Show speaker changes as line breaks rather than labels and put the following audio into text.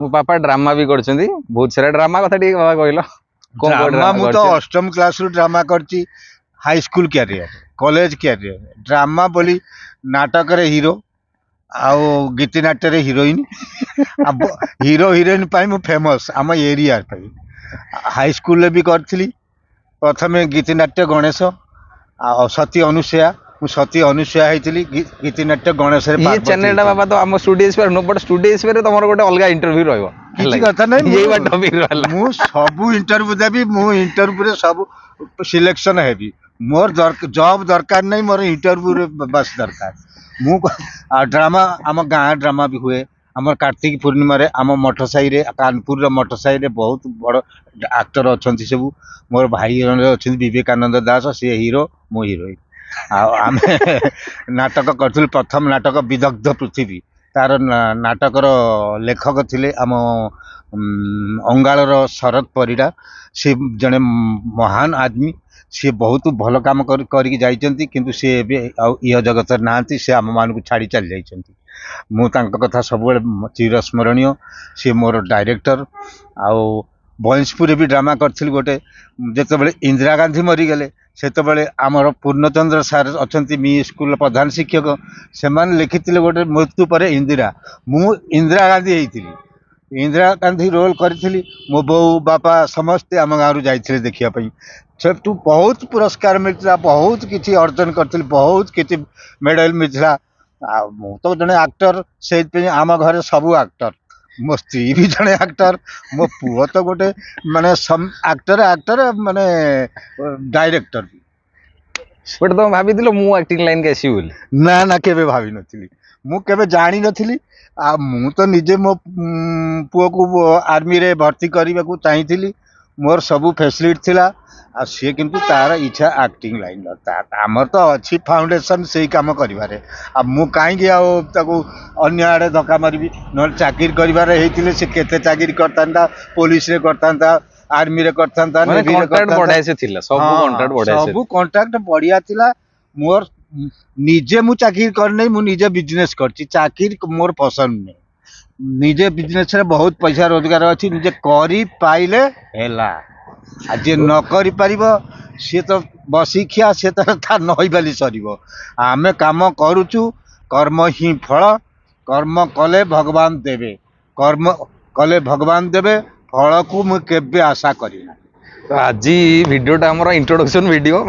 ମୋ ବାପା ଡ୍ରାମା ବି କରିଛନ୍ତି ବହୁତ ସାରା ଡ୍ରାମା କଥା ଟିକେ ବାବା କହିଲ କଣ କଣ
ड्रामा मु तो
କରିଛ?
अष्टम क्लास रु ड्रामा करची high school career college career drama बोली नाटक रे हीरो आउ गीति नाट्य रे हीरोइन अब हीरो हीरोइन पाई मु फेमस आम एरिया पाई हाई स्कूल रे भी करथिली प्रथमे गीति नाट्य गणेश आ सती अनुसया मु सती अनुसया हेतिली गीति नाट्य गणेश रे
ये
पार्वती
चैनल टा बाबा तो आम studio spare no but studio spare तमर गोटे अलग इंटरव्यू रहइबो
किछि कथा नै
ये बा टॉपिक रहला
मु सबु इंटरव्यू देबी मु इंटरव्यू रे सब सिलेक्शन हेबी मोर जॉब दरकार नहीं मोर इंटरव्यू रे बस दरकार मु ड्रामा आम गाँ ड्रामा भी हुए आम कार्तिक पूर्णिमा रे आम मठ साई रे कानपुर मठ साई रे बहुत बड़ एक्टर अच्छा सब मोर भाई अच्छा विवेकानंद दास सी हीरो मु हीरोइन आमे नाटक कर प्रथम नाटक विदग्ध पृथ्वी तार नाटकर लेखक थिले आम अंगालर शरद परिड़ा सी जड़े महान आदमी सी बहुत भल काम करके जाइछंती किंतु सी इह जगत ना सी आम मान को छाड़ी चली जाइछंती मु तांका कथा सब चिरस्मरणीय सी मोर डायरेक्टर आउ बंशपुर भी ड्रामा करथिल गोटे जेतेबेले इंदिरा गांधी मरीगले सेतेबेले आमर पूर्णचंद्र सार अच्छा मी स्कूल प्रधान शिक्षक से लिखिथिले गोटे मृत्यु पर इंदिरा मु इंदिरा गांधी होइथिली इंदिरा गांधी रोल करी मो बो बापा समस्ते आम गाँव जाइए देखा सेठू बहुत पुरस्कार मिलता बहुत किसी अर्जन करी बहुत किसी मेडल मिलता मु तो जड़े एक्टर से आम घर सब एक्टर मो स्त्री भी जड़े एक्टर मो पुओ तो गोटे माने एक्टर एक्टर माने डायरेक्टर भी
बट तुम भाभी मु एक्टिंग लाइन के आसी बोली
ना ना केबे भाभी नथिली मु केबे जानी नथिली आ मु तो निजे मो पुओ को आर्मी रे भर्ती करने को चाहिए मोर सबू फैसिलिटी थिला आ सी किंतु तार इच्छा एक्टिंग लाइन आमर तो अच्छी फाउंडेशन से ही काम करिवारे आ मु काहेकि अन्य आड़े धक्का मारी न चाकरी करिवारे हेतिले से केते चाकरी करतांता पुलिस रे करतांता आर्मी रे करतांता नेवी रे
कॉन्ट्रैक्ट बढ़ाए से थिला सब कॉन्ट्रैक्ट बढ़ाए से
सब कॉन्ट्रैक्ट बढ़िया थिला मोर निजे मु चाकरी कर नहीं मु निजे बिजनेस करची चाकरी मोर पसंद नहीं निजे बिजनेस रे बहुत पैसा रोजगार अच्छी निजे करी पाइले हेला आज न करी पारिबो सी तो बसी खिया से तो था नई बाली सरीबो आमे काम करूचु कर्म ही फल कर्म कले भगवान देवे कर्म कले भगवान देवे फल को मु केबे आशा करी
तो आज वीडियोटा हमर इंट्रोडक्शन वीडियो